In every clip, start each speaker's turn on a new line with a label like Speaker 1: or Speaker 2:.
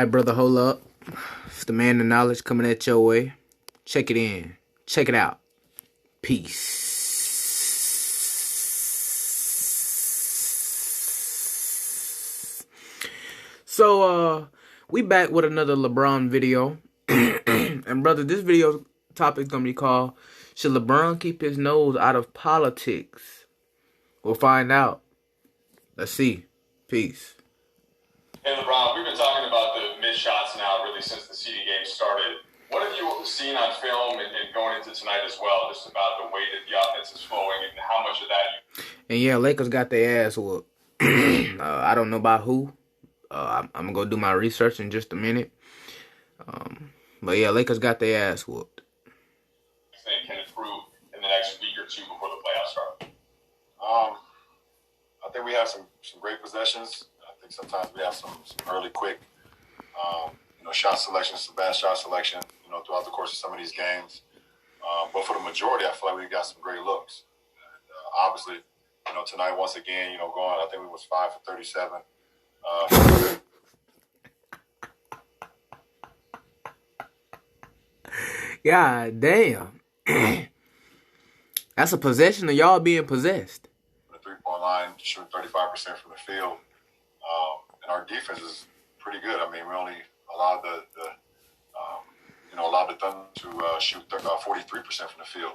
Speaker 1: All right, brother, hold up. It's the man of knowledge coming at your way. Check it in. Check it out. Peace. So, we back with another LeBron video. And, brother, this video topic is going to be called, should LeBron keep his nose out of politics? We'll find out. Let's see. Peace.
Speaker 2: Hey, LeBron, we've been talking about the missed shots now really since the seeding game started. What have you seen on film and going into tonight as well, just about the way that the offense is flowing and how much of that
Speaker 1: And yeah, Lakers got their ass whooped. I don't know about who. I'm going to go do my research in just a minute. But yeah, Lakers got their ass whooped.
Speaker 2: They can improve in the next week or two before the playoffs start?
Speaker 3: I think we have some great possessions. I think sometimes we have some early, quick, shot selection, some bad shot selection, throughout the course of some of these games. But for the majority, I feel like we got some great looks. And, obviously, tonight, once again, going, I think we was 5 for 37.
Speaker 1: God damn. That's a possession of y'all being possessed.
Speaker 3: The three-point line, shooting 35% from the field. And our defense is pretty good. I mean, we only allowed the Thunder to shoot 43% from the field.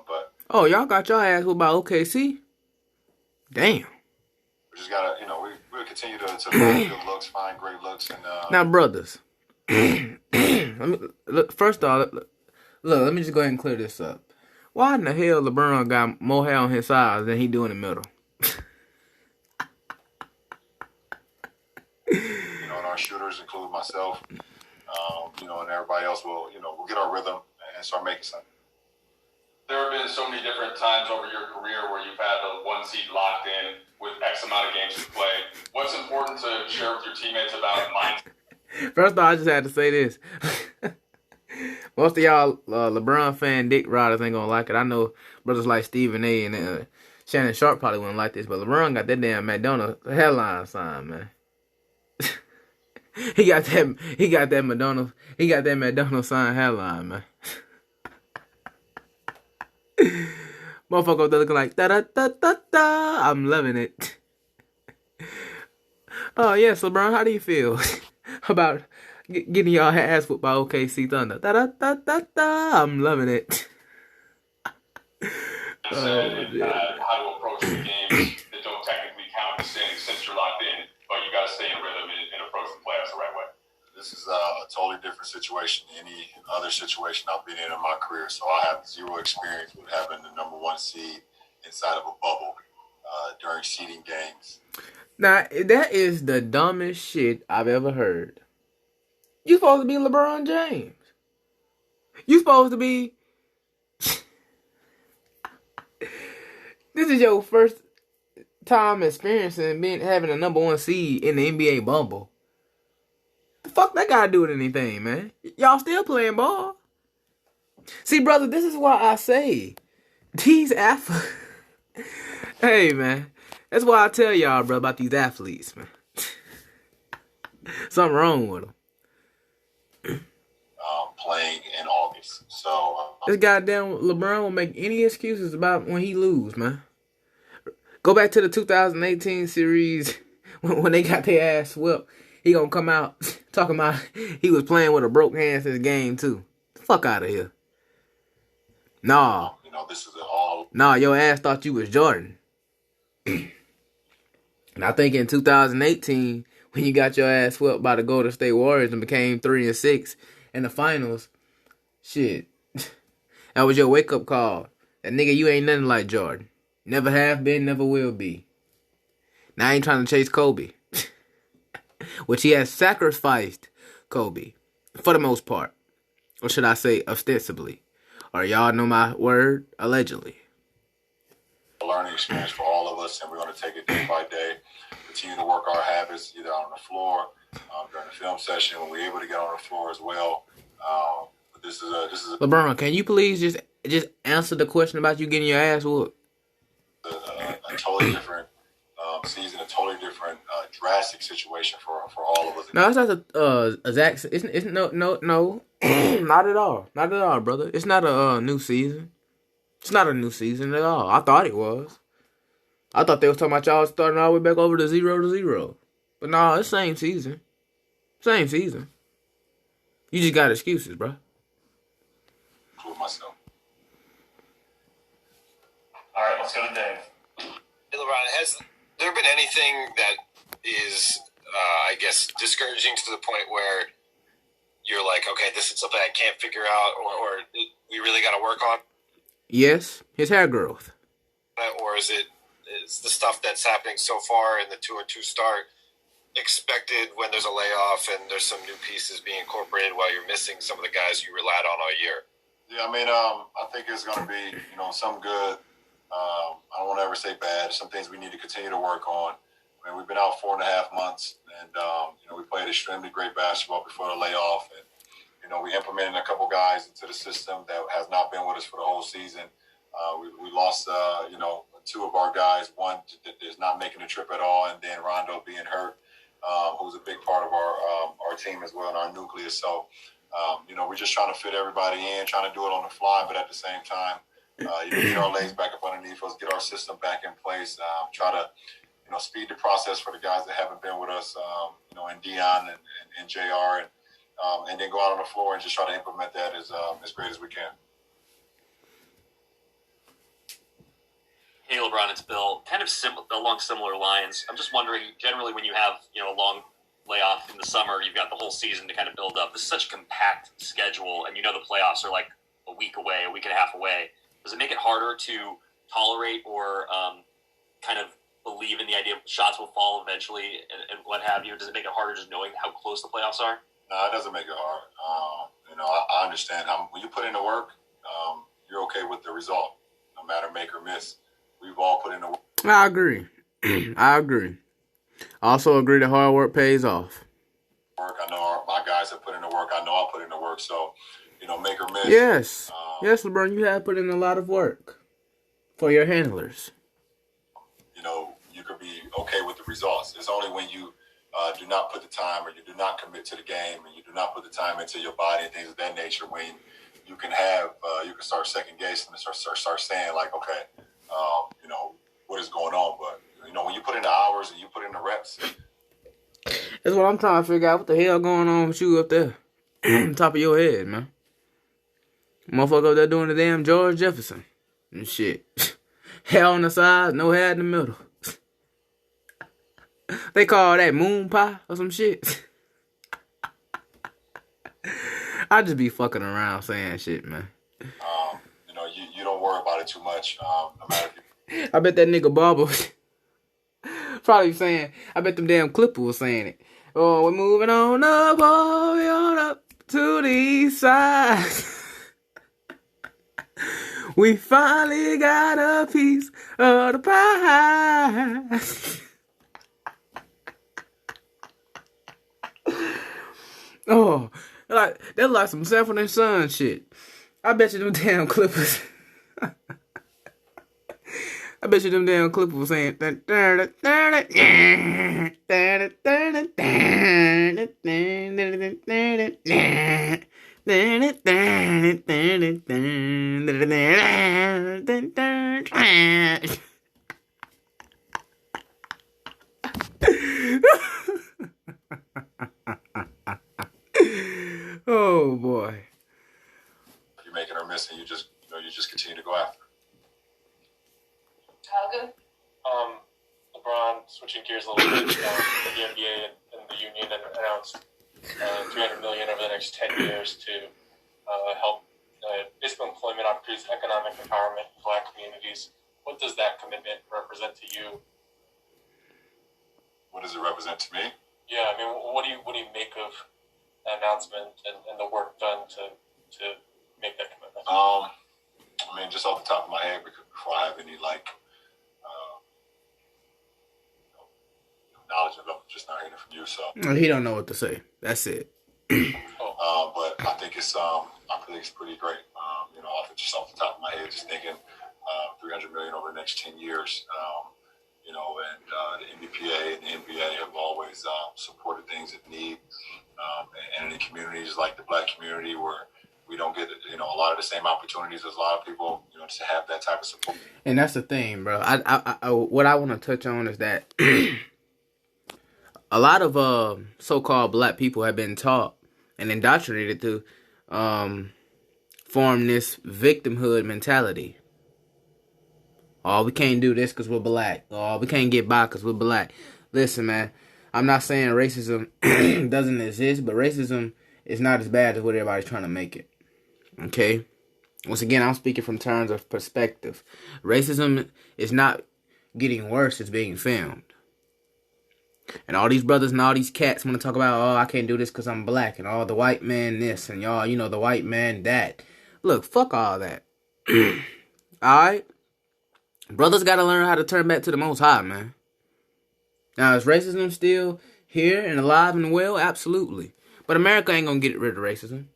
Speaker 3: But
Speaker 1: oh, y'all got your ass whooped by OKC? Damn.
Speaker 3: We just gotta, we'll continue to find good looks, find great looks, and
Speaker 1: now, brothers. First off, let me just go ahead and clear this up. Why in the hell LeBron got more hair on his sides than he do in the middle?
Speaker 3: And our shooters, including myself, and everybody else will get our rhythm and start making something.
Speaker 2: There have been so many different times over your career where you've had the one seed locked in with X amount of games to play. What's important to share with your teammates about mindset?
Speaker 1: First off, I just had to say this. Most of y'all LeBron fan dick riders ain't gonna like it. I know brothers like Stephen A. and Shannon Sharp probably wouldn't like this, but LeBron got that damn McDonald's headline sign, man. He got that McDonald's sign headline, man. Motherfucker there looking like da da da da da. I'm loving it. Oh yes, LeBron, how do you feel about getting y'all ass whooped by OKC Thunder? Da da da da da. I'm loving it.
Speaker 2: How to approach the games that don't technically count as since you're locked in, but you got to stay in rhythm and approach the playoffs the right way.
Speaker 3: This is a totally different situation than any other situation I've been in my career. So I have zero experience with having the number one seed inside of a bubble during seeding games.
Speaker 1: Now, that is the dumbest shit I've ever heard. You supposed to be LeBron James. You supposed to be... This is your first time experiencing having a number one seed in the NBA bubble. The fuck that gotta do with anything, man? Y'all still playing ball. See, brother, this is why I say these athletes. Hey, man, that's why I tell y'all, bro, about these athletes, man. Something wrong with them.
Speaker 3: Playing in August, so
Speaker 1: this goddamn LeBron will make any excuses about when he lose, man. Go back to the 2018 series when they got their ass swept. He gonna come out talking about he was playing with a broke hand since game 2. Fuck out of here. Nah.
Speaker 3: This is all.
Speaker 1: Nah, your ass thought you was Jordan. And I think in 2018, when you got your ass swept by the Golden State Warriors and became 3-6 in the finals, shit. That was your wake-up call. That nigga, you ain't nothing like Jordan. Never have been, never will be. Now I ain't trying to chase Kobe. Which he has sacrificed Kobe, for the most part. Or should I say, ostensibly. Or y'all know my word, allegedly.
Speaker 3: A learning experience for all of us, and we're going to take it day by day. Continue to work our habits, either on the floor, during the film session, when we're able to get on the floor as well. But this is a
Speaker 1: LeBron, can you please just answer the question about you getting your ass whooped?
Speaker 3: A totally different season, a totally different drastic situation for all of us.
Speaker 1: No, it's not a Zach. It's no, not at all, brother. It's not a new season. It's not a new season at all. I thought it was. I thought they was talking about y'all starting all the way back over to 0-0, but no, it's same season. Same season. You just got excuses, bro.
Speaker 3: Include myself.
Speaker 2: All right, let's go to Dave.
Speaker 4: Hey, LeBron, has there been anything that is, I guess, discouraging to the point where you're like, okay, this is something I can't figure out, or we really got to work on?
Speaker 1: Yes, his hair growth.
Speaker 4: Or is the stuff that's happening so far in the 2-2 start expected when there's a layoff and there's some new pieces being incorporated while you're missing some of the guys you relied on all year?
Speaker 3: Yeah, I mean, I think it's going to be, some good. I don't want to ever say bad. Some things we need to continue to work on. I mean, we've been out 4.5 months, and we played extremely great basketball before the layoff, and we implemented a couple guys into the system that has not been with us for the whole season. We lost, two of our guys. One that is not making the trip at all, and then Rondo being hurt, who's a big part of our team as well and our nucleus. So, we're just trying to fit everybody in, trying to do it on the fly, but at the same time, get our legs back up underneath us, get our system back in place, try to, speed the process for the guys that haven't been with us, and Dion and JR, and then go out on the floor and just try to implement that as great as we can.
Speaker 5: Hey, LeBron, it's Bill. Kind of along similar lines. I'm just wondering, generally, when you have a long layoff in the summer, you've got the whole season to kind of build up. This is such a compact schedule, and the playoffs are like a week away, a week and a half away. Does it make it harder to tolerate or kind of believe in the idea of shots will fall eventually and what have you? Does it make it harder just knowing how close the playoffs are?
Speaker 3: No, it doesn't make it hard. I understand when you put in the work, you're okay with the result, no matter make or miss. We've all put in the work.
Speaker 1: I agree. I agree. I also agree that hard work pays off.
Speaker 3: I know my guys have put in the work. I know I put in the work. So, make or miss.
Speaker 1: Yes. Yes, LeBron, you have put in a lot of work for your handlers.
Speaker 3: You could be okay with the results. It's only when you do not put the time or you do not commit to the game and you do not put the time into your body and things of that nature when you can you can start second guessing and start saying like, okay, what is going on? But, when you put in the hours and you put in the reps.
Speaker 1: That's what I'm trying to figure out. What the hell going on with you up there? On top of your head, man. Motherfucker up there doing the damn George Jefferson and shit. Hair on the side, no hair in the middle. They call that moon pie or some shit. I just be fucking around saying shit, man.
Speaker 3: You don't worry about it too much. No matter
Speaker 1: I bet that nigga Barber probably saying, I bet them damn Clippers was saying it. Oh, we're moving on up, oh, we on up to the east side. We finally got a piece of the pie. Oh, that's like some Sanford and Son shit. I bet you them damn Clippers. I bet you them damn Clippers was saying. Oh boy.
Speaker 3: you're making or missing, you just continue to go after.
Speaker 6: How good?
Speaker 2: LeBron, switching gears a little bit, the NBA and the union announced $300 million over the next 10 years to help basically employment opportunities, economic empowerment for Black communities. What does that commitment represent to you?
Speaker 3: What does it represent to me?
Speaker 2: Yeah, I mean, what do you make of that announcement and the work done to make that commitment?
Speaker 3: Just off the top of my head, before I have any knowledge of it, I'm just not hearing it from you. So
Speaker 1: He don't know what to say. That's it.
Speaker 3: but I think it's pretty great. Off the top of my head, just thinking $300 million over the next 10 years. you know, and the NBPA and the NBA have always supported things that need, and in communities like the Black community where we don't get, you know, a lot of the same opportunities as a lot of people, you know, to have that type of support.
Speaker 1: And that's the thing, bro. What I want to touch on is that a lot of so-called black people have been taught and indoctrinated to form this victimhood mentality. Oh, we can't do this because we're black. Oh, we can't get by because we're black. Listen, man, I'm not saying racism doesn't exist, but racism is not as bad as what everybody's trying to make it. Okay? Once again, I'm speaking from terms of perspective. Racism is not getting worse, it's being filmed. And all these brothers and all these cats want to talk about, oh, I can't do this because I'm black, and all the white man this, and y'all, you know, the white man that. Look, fuck all that. Alright? Brothers got to learn how to turn back to the Most High, man. Now, is racism still here and alive and well? Absolutely. But America ain't gonna get rid of racism.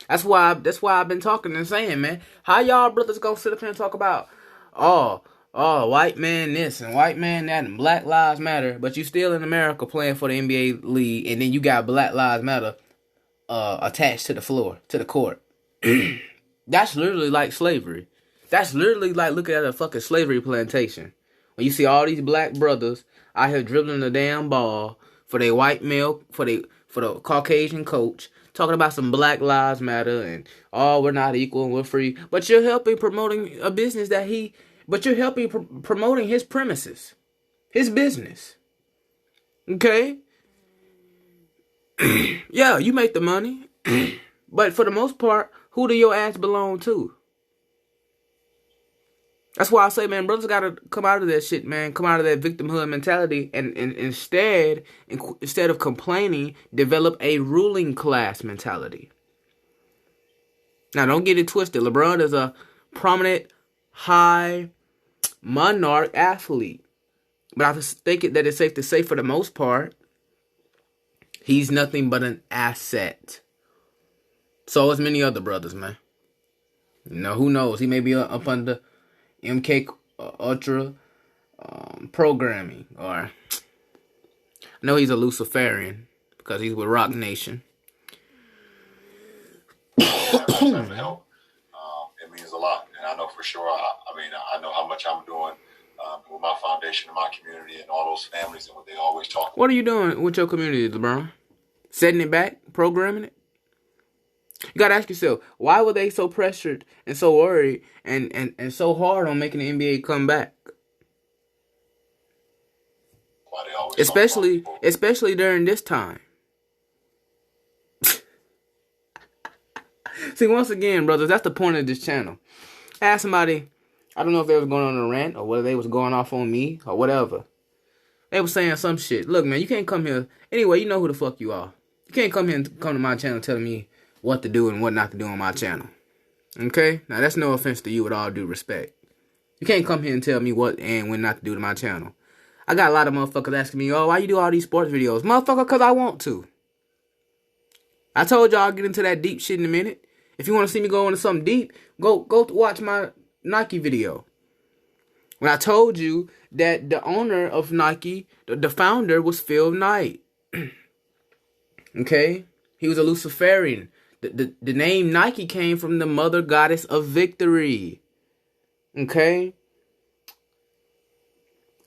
Speaker 1: That's why I've been talking and saying, man, how y'all brothers gonna sit up here and talk about, oh, white man this and white man that and Black Lives Matter, but you still in America playing for the NBA league, and then you got Black Lives Matter attached to the floor, to the court. That's literally like slavery. That's literally like looking at a fucking slavery plantation. When you see all these black brothers out here dribbling the damn ball for their white male, for the Caucasian coach, talking about some Black Lives Matter and, oh, we're not equal and we're free. But you're helping promoting a business but you're helping promoting his premises, his business. Okay? Yeah, you make the money. But for the most part, who do your ass belong to? That's why I say, man, brothers gotta come out of that shit, man. Come out of that victimhood mentality and instead of complaining, develop a ruling class mentality. Now, don't get it twisted. LeBron is a prominent, high monarch athlete. But I think that it's safe to say, for the most part, he's nothing but an asset. So is many other brothers, man. You know, who knows? He may be up under MK Ultra programming, or I know he's a Luciferian because he's with Rock Nation.
Speaker 3: Help. It means a lot, and I know for sure. I know how much I'm doing with my foundation and my community and all those families and what they always talk about.
Speaker 1: What are you doing with your community, LeBron? Setting it back, programming it? You gotta ask yourself, why were they so pressured and so worried and so hard on making the NBA come back?
Speaker 3: Why they always
Speaker 1: Especially during this time. See, once again, brothers, that's the point of this channel. I asked somebody, I don't know if they was going on a rant or whether they was going off on me or whatever. They was saying some shit. Look, man, you can't come here. Anyway, you know who the fuck you are. You can't come here and come to my channel telling me what to do and what not to do on my channel. Okay? Now, that's no offense to you, with all due respect. You can't come here and tell me what and when not to do to my channel. I got a lot of motherfuckers asking me, oh, why you do all these sports videos? Motherfucker, because I want to. I told y'all I'll get into that deep shit in a minute. If you want to see me go into something deep, go watch my Nike video. When I told you that the owner of Nike, the founder, was Phil Knight. Okay? He was a Luciferian. The name Nike came from the mother goddess of victory. Okay?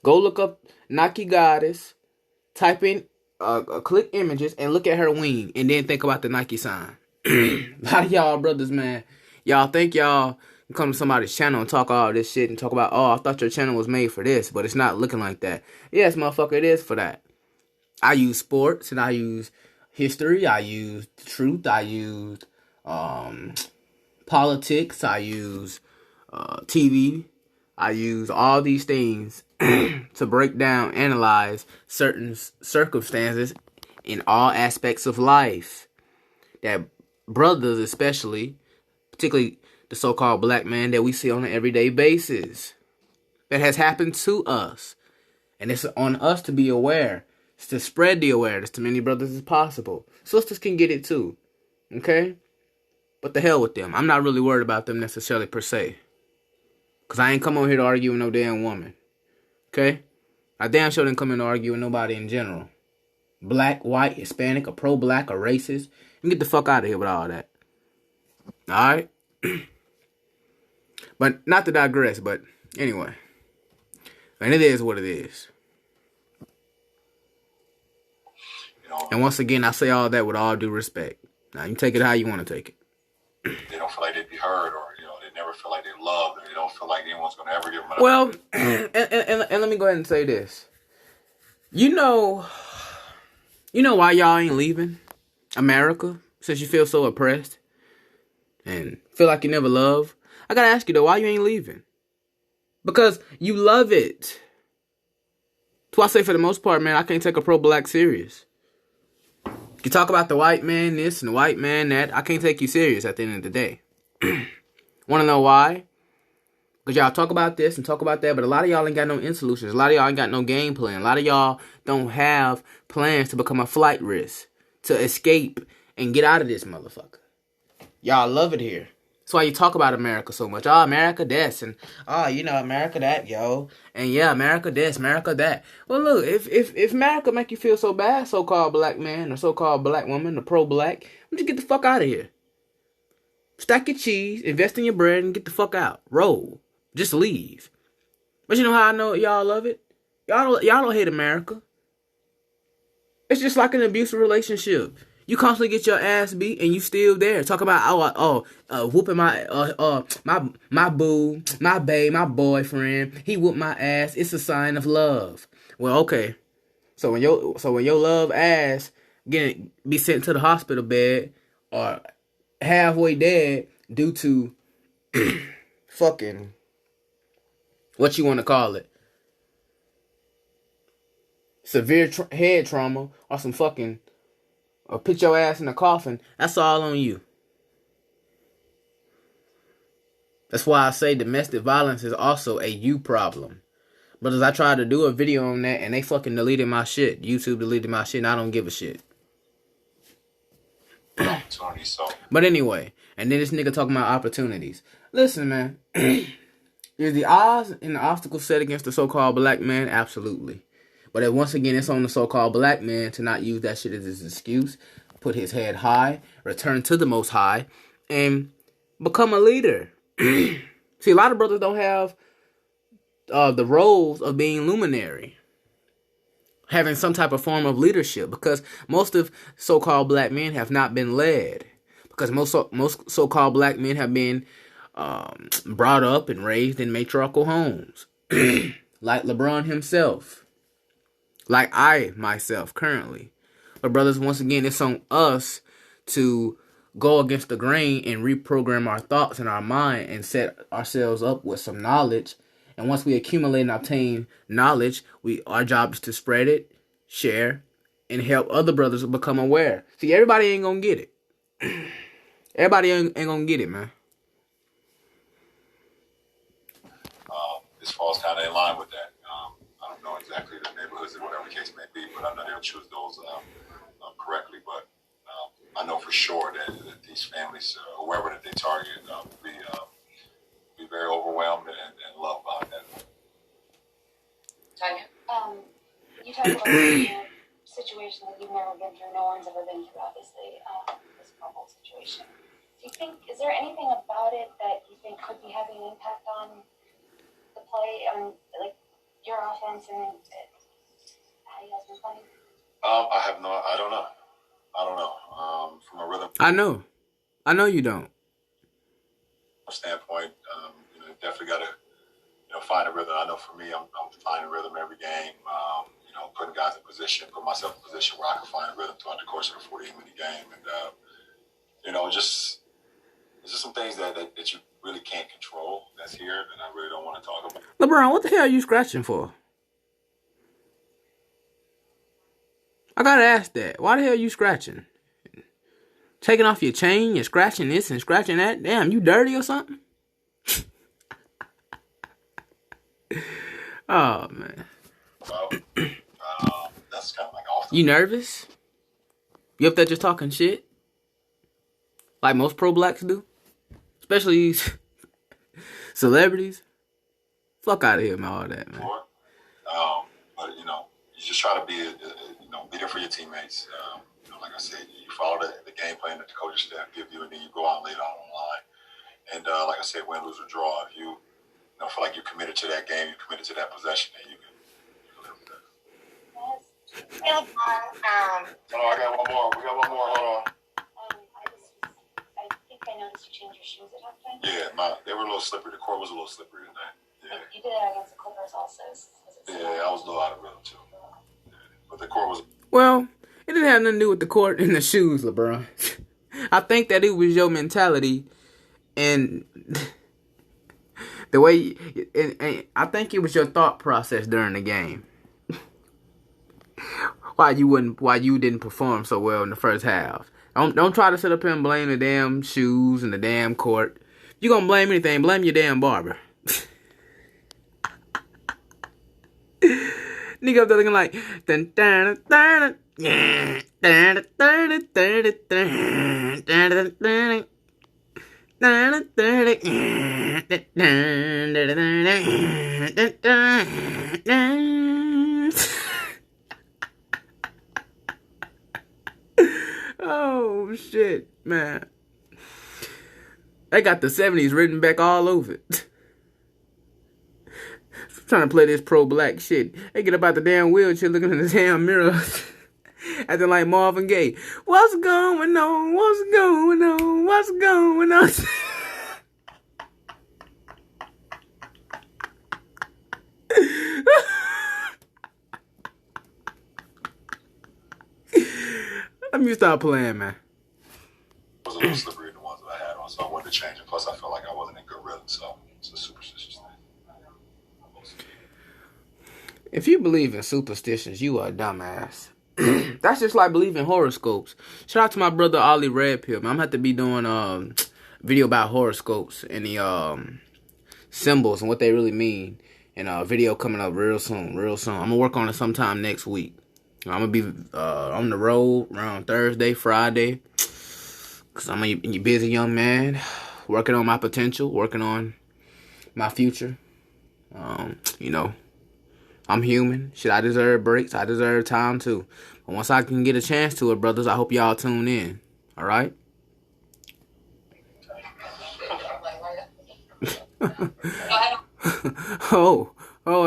Speaker 1: Go look up Nike goddess, type in, click images, and look at her wing, and then think about the Nike sign. A lot of y'all brothers, man, y'all think y'all can come to somebody's channel and talk all this shit and talk about, oh, I thought your channel was made for this, but it's not looking like that. Yes, motherfucker, it is for that. I use sports, and I use history, I use truth, I use politics, I use TV, I use all these things to break down, analyze certain circumstances in all aspects of life that brothers, especially, particularly the so-called black man that we see on an everyday basis, that has happened to us. And it's on us to be aware, to spread the awareness to many brothers as possible. Sisters can get it too, okay? But the hell with them. I'm not really worried about them necessarily per se. Because I ain't come on here to argue with no damn woman, okay? I damn sure didn't come in to argue with nobody in general. Black, white, Hispanic, or pro-black, or racist. You get the fuck out of here with all that. Alright? But not to digress, but anyway. And it is what it is. And once again, I say all that with all due respect. Now, you take it how you want to take it.
Speaker 3: They don't feel like they'd be heard, or they never feel like they're loved, or they don't feel like anyone's going to ever give them.
Speaker 1: Well, and let me go ahead and say this. You know why y'all ain't leaving America since you feel so oppressed and feel like you never love? I gotta ask you though, why you ain't leaving? Because you love it. That's why I say for the most part, man, I can't take a pro-black serious. You talk about the white man this and the white man that. I can't take you serious at the end of the day. Want to know why? Because y'all talk about this and talk about that, but a lot of y'all ain't got no end solutions. A lot of y'all ain't got no game plan. A lot of y'all don't have plans to become a flight risk, to escape and get out of this motherfucker. Y'all love it here. That's why you talk about America so much. Oh, America this, and America that, yo. And yeah, America this, America that. Well, look, if America make you feel so bad, so-called black man or so-called black woman or pro-black, why don't you get the fuck out of here? Stack your cheese, invest in your bread, and get the fuck out. Roll. Just leave. But you know how I know y'all love it? Y'all don't hate America. It's just like an abusive relationship. You constantly get your ass beat and you still there. Talk about whooping my boo, my babe, my boyfriend. He whooped my ass. It's a sign of love. Well, okay. So when your love ass be sent to the hospital bed or halfway dead due to fucking what you want to call it, severe head trauma or some fucking, or put your ass in a coffin, that's all on you. That's why I say domestic violence is also a you problem. But as I tried to do a video on that and they fucking deleted my shit. YouTube deleted my shit and I don't give a shit. But anyway, and then this nigga talking about opportunities. Listen, man. Is the odds and the obstacles set against the so-called black man? Absolutely. But once again, it's on the so-called black man to not use that shit as his excuse, put his head high, return to the Most High, and become a leader. See, a lot of brothers don't have the roles of being luminary, having some type of form of leadership, because most of so-called black men have not been led. Because most so-called black men have been brought up and raised in matriarchal homes, like Lebron himself, like I myself currently. But brothers, once again, it's on us to go against the grain and reprogram our thoughts in our mind and set ourselves up with some knowledge. And once we accumulate and obtain knowledge, our job is to spread it, share, and help other brothers become aware. See, everybody ain't gonna get it. Everybody ain't gonna get it, man.
Speaker 3: This falls kind of in line with that. I don't know exactly the neighborhoods or whatever the case may be, but I know they'll choose those correctly. But I know for sure that these families, whoever that they target, will be very overwhelmed and loved by that.
Speaker 6: Tanya, you talked about a situation that you've never been through, no one's ever been through, obviously, this bubble situation. Is there anything about it that you think could be having an impact on the play, like your offense and how you guys been playing?
Speaker 3: I don't know. From a rhythm
Speaker 1: I know you don't.
Speaker 3: Standpoint, definitely got to find a rhythm. I know for me, I'm finding rhythm every game. Putting guys in position, put myself in a position where I can find a rhythm throughout the course of a 48-minute game, and just some things that you really can't control that's here that I really don't want to talk about.
Speaker 1: LeBron, what the hell are you scratching for? I gotta ask that. Why the hell are you scratching? Taking off your chain, you're scratching this and scratching that? Damn, you dirty or something? Oh, man.
Speaker 3: Well, that's kind of like off.
Speaker 1: You nervous? You up there just talking shit? Like most pro-blacks do? Especially these celebrities? Fuck out of here, man, all that, man.
Speaker 3: But just try to be, be there for your teammates. Like I said, you follow the game plan that the coaching staff give you, and then you go out and lay it out on the line. And like I said, win, lose, or draw, if you feel like you're committed to that game, you're committed to that possession, then you can live with that.
Speaker 6: Hey, LeBron,
Speaker 3: Oh, I got one more. We got one more. Hold on.
Speaker 6: I think I noticed you changed your shoes at halftime.
Speaker 3: Yeah, they were a little slippery. The court was a little slippery tonight. Yeah.
Speaker 6: You did that against the Clippers also.
Speaker 3: Yeah, I was a little out of rhythm too. Yeah. But the court was.
Speaker 1: Well, it didn't have nothing to do with the court and the shoes, LeBron. I think that it was your mentality and the way. And I think it was your thought process during the game. Why you didn't perform so well in the first half. Don't try to sit up here and blame the damn shoes and the damn court. If you're gonna blame anything, blame your damn barber. Nigga up there looking like oh shit, man. They got the 70s written back all over it. Trying to play this pro-black shit. They get up out the damn wheelchair looking in the damn mirror. Acting like Marvin Gaye. What's going on? What's going on? What's going on? Let me stop playing, man.
Speaker 3: It was a little slippery in the ones that I had on, so I wanted to change it. Plus, I felt like I wasn't in good rhythm, so it's a superstitious thing.
Speaker 1: If you believe in superstitions, you are a dumbass. That's just like believing horoscopes. Shout out to my brother Ollie Redpill, man. I'm gonna have to be doing a video about horoscopes and the symbols and what they really mean. And a video coming up real soon. I'm gonna work on it sometime next week. I'm gonna be on the road around Thursday, Friday. Cause I'm a busy young man, working on my potential, working on my future. I'm human. Shit, I deserve breaks. I deserve time too. But once I can get a chance to it, brothers, I hope y'all tune in. All right?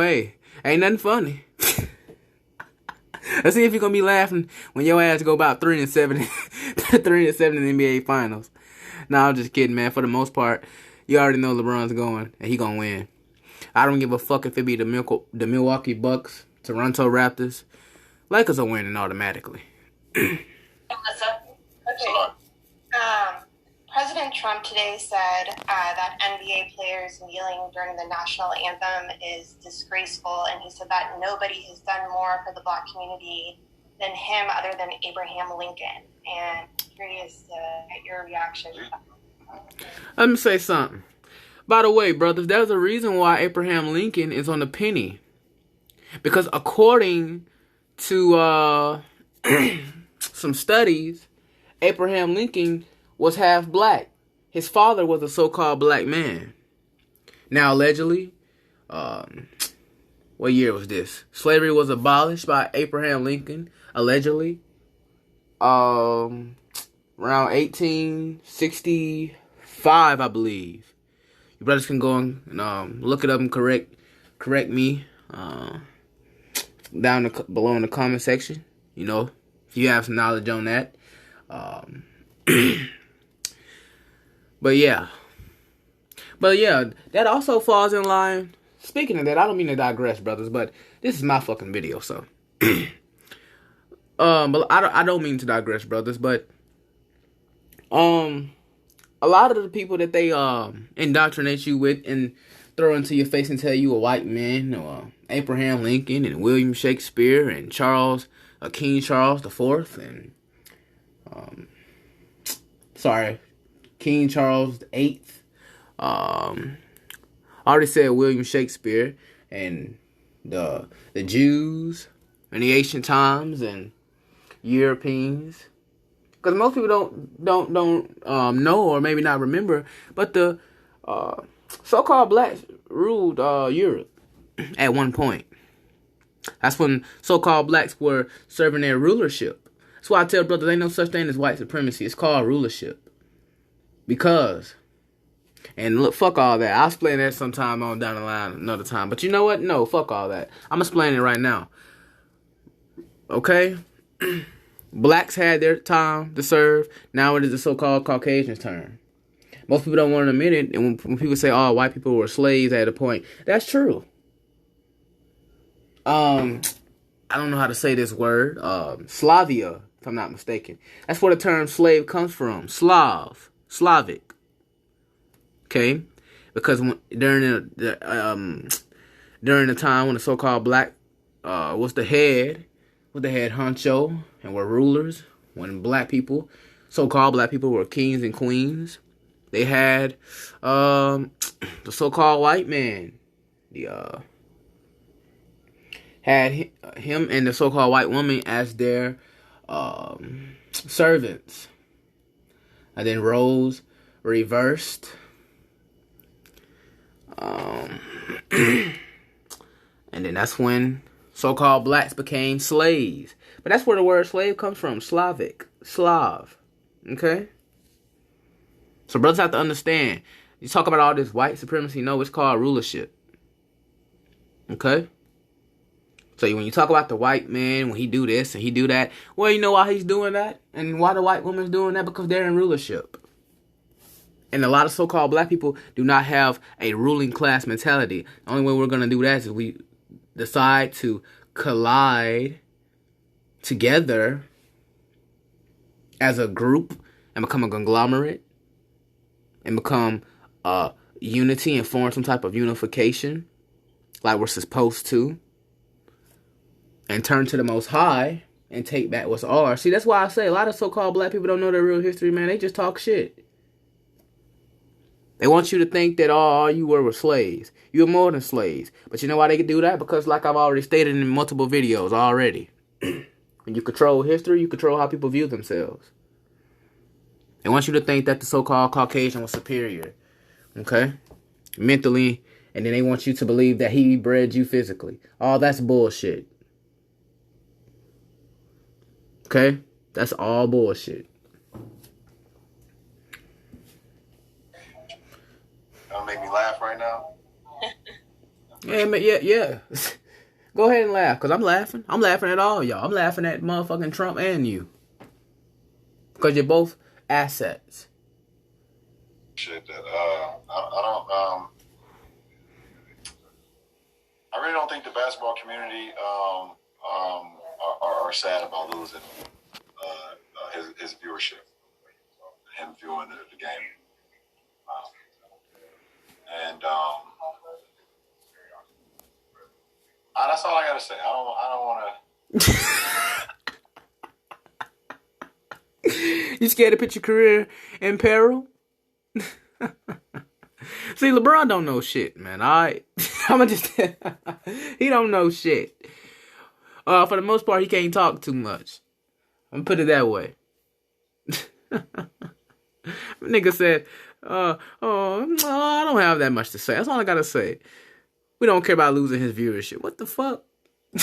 Speaker 1: hey. Ain't nothing funny. Let's see if you're going to be laughing when your ass go about 3-7 in the NBA Finals. Nah, I'm just kidding, man. For the most part, you already know LeBron's going, and he going to win. I don't give a fuck if it be the Milwaukee Bucks, Toronto Raptors. Lakers are winning automatically.
Speaker 7: Melissa? Okay. President Trump today said that NBA players kneeling during the national anthem is disgraceful, and he said that nobody has done more for the Black community than him other than Abraham Lincoln. And I'm curious to get your reaction to that.
Speaker 1: Let me say something. By the way, brothers, there's a reason why Abraham Lincoln is on the penny. Because according to some studies, Abraham Lincoln was half black. His father was a so-called black man. Now, allegedly, what year was this? Slavery was abolished by Abraham Lincoln, allegedly. Around 1865, I believe. You brothers can go and look it up and correct me down below in the comment section. If you have some knowledge on that. But yeah, that also falls in line. Speaking of that, I don't mean to digress, brothers, but this is my fucking video, so. But I don't mean to digress, brothers, but a lot of the people that they indoctrinate you with and throw into your face and tell you a white man or Abraham Lincoln and William Shakespeare and King Charles IV and King Charles VIII. I already said William Shakespeare and the Jews in the ancient times and Europeans. Because most people don't know or maybe not remember, but the so-called blacks ruled Europe at one point. That's when so-called blacks were serving their rulership. That's why I tell brothers, ain't no such thing as white supremacy. It's called rulership. Because, and look, fuck all that. I'll explain that sometime on down the line another time. But you know what? No, fuck all that. I'm explaining it right now. Okay? Blacks had their time to serve. Now it is the so-called Caucasians' turn. Most people don't want to admit it. And when people say, oh, white people were slaves at a point, that's true. I don't know how to say this word. Slavia, if I'm not mistaken. That's where the term slave comes from. Slavic. Okay? Because during the time when the so-called black was the head honcho and were rulers, when black people, so-called black people, were kings and queens, they had the so-called white man, had him and the so-called white woman as their servants. And then roles reversed. And then that's when so-called blacks became slaves. But that's where the word slave comes from. Slav. Okay? So brothers have to understand. You talk about all this white supremacy. No, it's called rulership. Okay? So when you talk about the white man, when he do this and he do that, well, you know why he's doing that? And why the white woman's doing that? Because they're in rulership. And a lot of so-called black people do not have a ruling class mentality. The only way we're going to do that is we decide to collide together as a group and become a conglomerate and become unity and form some type of unification like we're supposed to, and turn to the Most High and take back what's ours. See, that's why I say a lot of so-called black people don't know their real history, man. They just talk shit. They want you to think that all you were slaves. You were more than slaves. But you know why they can do that? Because like I've already stated in multiple videos already, when you control history, you control how people view themselves. They want you to think that the so-called Caucasian was superior. Okay? Mentally. And then they want you to believe that he bred you physically. All that's bullshit. Okay? That's all bullshit.
Speaker 3: That'll make me laugh right now.
Speaker 1: Yeah. Go ahead and laugh, because I'm laughing. I'm laughing at all y'all. I'm laughing at motherfucking Trump and you. Because you're both assets.
Speaker 3: Shit, that I really don't think the basketball community are sad about losing his viewership, him viewing the game, and that's all I gotta say. I don't want
Speaker 1: to. You scared to put your career in peril? See, LeBron don't know shit, man. Alright, I'ma just he don't know shit. For the most part, he can't talk too much. I'm gonna put it that way. Nigga said, I don't have that much to say. That's all I gotta say. We don't care about losing his viewership. What the fuck?
Speaker 3: I'm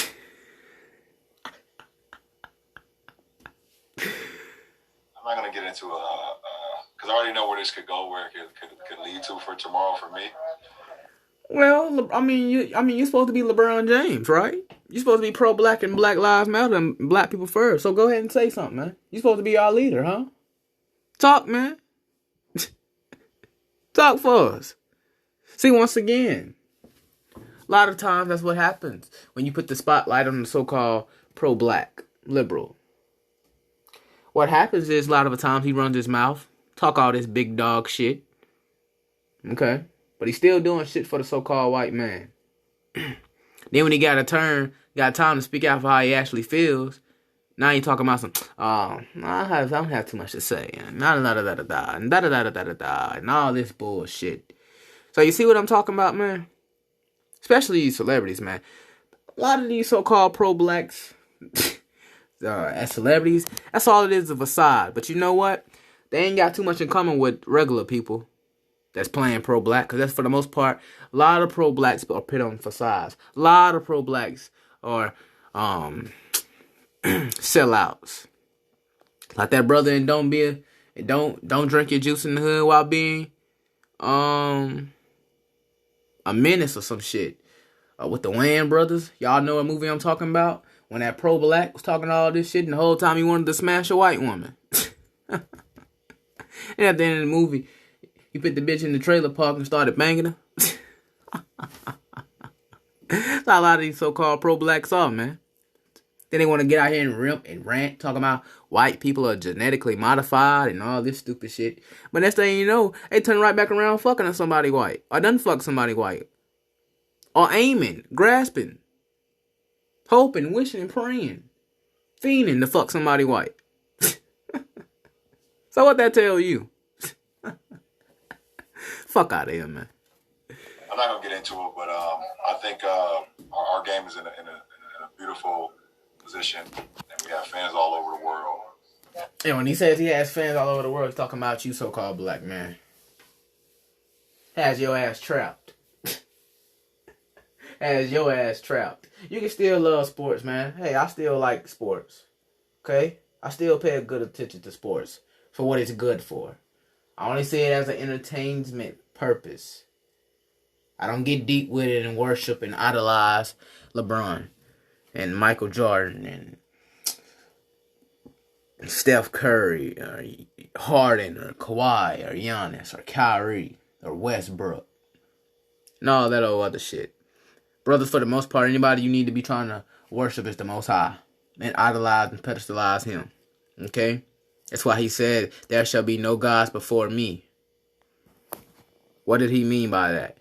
Speaker 3: not gonna get into because I already know where this could go, where it could lead to for tomorrow for me.
Speaker 1: Well, I mean, you're supposed to be LeBron James, right? You're supposed to be pro-black and Black Lives Matter and black people first. So go ahead and say something, man. You're supposed to be our leader, huh? Talk, man. Talk for us. See, once again, a lot of times that's what happens when you put the spotlight on the so-called pro-black liberal. What happens is a lot of the times he runs his mouth, talk all this big dog shit. Okay? But he's still doing shit for the so-called white man. Then when he got time to speak out for how he actually feels, now you're talking about some, I don't have too much to say. And all this bullshit. So you see what I'm talking about, man? Especially these celebrities, man. A lot of these so-called pro-blacks as celebrities, that's all it is, a facade. But you know what? They ain't got too much in common with regular people that's playing pro-black. Because that's, for the most part, a lot of pro-blacks are put on facades. A lot of pro-blacks or sellouts. Like that brother in don't drink your juice in the hood while being a menace or some shit. With the Wayans brothers, y'all know what movie I'm talking about? When that pro-black was talking all this shit and the whole time he wanted to smash a white woman. And at the end of the movie, he put the bitch in the trailer park and started banging her. That's how a lot of these so-called pro-blacks are, man. Then they want to get out here and rant, talking about white people are genetically modified and all this stupid shit. But next thing you know, they turn right back around fucking on somebody white. Or done fuck somebody white. Or aiming, grasping, hoping, wishing, and praying. Fiending to fuck somebody white. So what that tell you? Fuck out of here, man.
Speaker 3: I'm not gonna get into it, but I think our game is in a beautiful position, and we have fans all over the world.
Speaker 1: And when he says he has fans all over the world, he's talking about you, so-called black man. Has your ass trapped. Has your ass trapped. You can still love sports, man. Hey, I still like sports. Okay? I still pay a good attention to sports for what it's good for. I only see it as an entertainment purpose. I don't get deep with it and worship and idolize LeBron and Michael Jordan and Steph Curry or Harden or Kawhi or Giannis or Kyrie or Westbrook and all that old other shit. Brothers, for the most part, anybody you need to be trying to worship is the Most High and idolize and pedestalize him. Okay? That's why he said, there shall be no gods before me. What did he mean by that?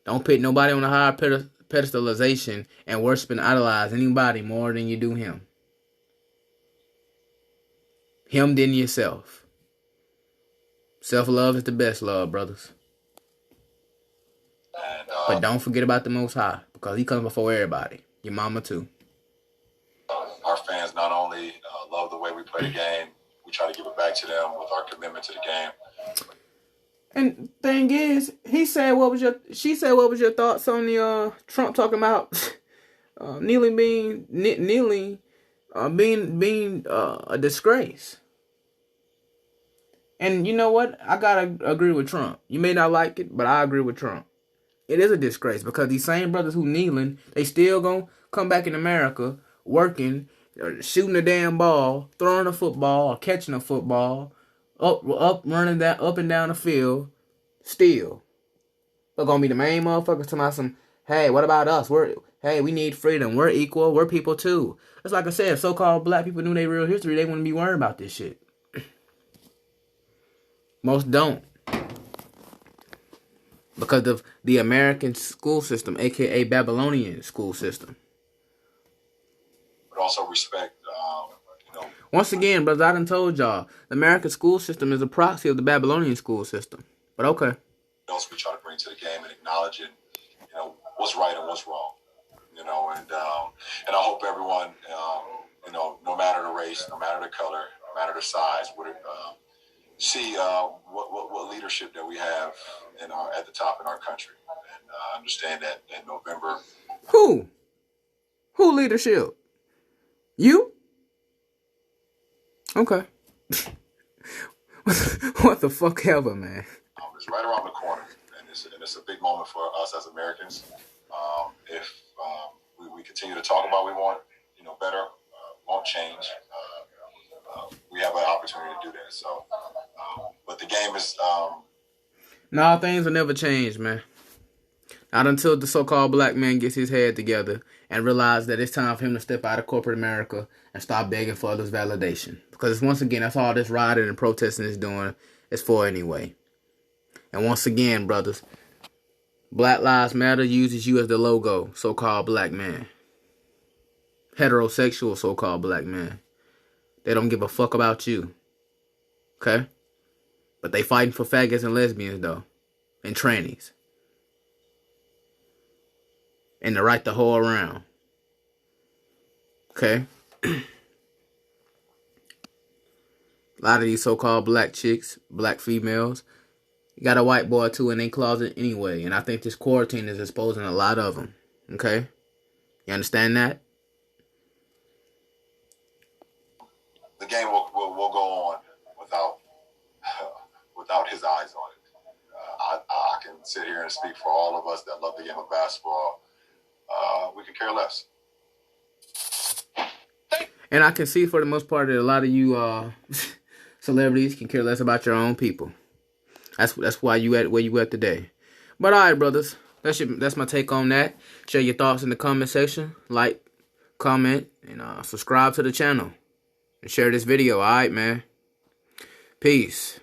Speaker 1: Don't put nobody on a higher pedestalization and worship and idolize anybody more than you do him. Him than yourself. Self-love is the best love, brothers.
Speaker 3: And,
Speaker 1: but don't forget about the Most High, because he comes before everybody. Your mama too.
Speaker 3: Our fans not only love the way we play the game, we try to give it back to them with our commitment to the game.
Speaker 1: And thing is, she said, what was your thoughts on the Trump talking about kneeling being a disgrace? And you know what? I gotta agree with Trump. You may not like it, but I agree with Trump. It is a disgrace because these same brothers who kneeling, they still gonna come back in America working, shooting a damn ball, throwing a football, or catching a football, running that up and down the field. Still, they're gonna be the main motherfuckers talking about some. Hey, what about us? We need freedom. We're equal. We're people too. It's like I said, if so-called black people knew their real history, they wouldn't be worried about this shit. Most don't. Because of the American school system, aka Babylonian school system.
Speaker 3: But also respect,
Speaker 1: Once again, brothers, I done told y'all, the American school system is a proxy of the Babylonian school system. But okay.
Speaker 3: else we try to bring to the game and acknowledge it, what's right and what's wrong, and I hope everyone, no matter the race, no matter the color, no matter the size, would see what leadership that we have at the top in our country, and understand that in November.
Speaker 1: Who leadership? You? Okay. What the fuck ever, man.
Speaker 3: It's right around the corner, and it's a big moment for us as Americans. If we continue to talk about we want better, won't change. We have an opportunity to do that. So, but the game is.
Speaker 1: No, things will never change, man. Not until the so-called black man gets his head together and realizes that it's time for him to step out of corporate America and stop begging for others' validation. Because once again, that's all this rioting and protesting is doing is for anyway. And once again, brothers, Black Lives Matter uses you as the logo, so-called black man. Heterosexual so-called black man. They don't give a fuck about you. Okay? But they fighting for faggots and lesbians, though. And trannies. And the right to hoe around. Okay? A lot of these so-called black chicks, black females, you got a white boy too in their closet anyway. And I think this quarantine is exposing a lot of them. Okay? You understand that?
Speaker 3: the game will go on without his eyes on it. I can sit here and speak for all of us that love the game of basketball. We could care less.
Speaker 1: And I can see for the most part that a lot of you celebrities can care less about your own people. That's why you at where you at today. But all right, brothers, that's my take on that. Share your thoughts in the comment section. Like, comment, and subscribe to the channel. And share this video. All right, man. Peace.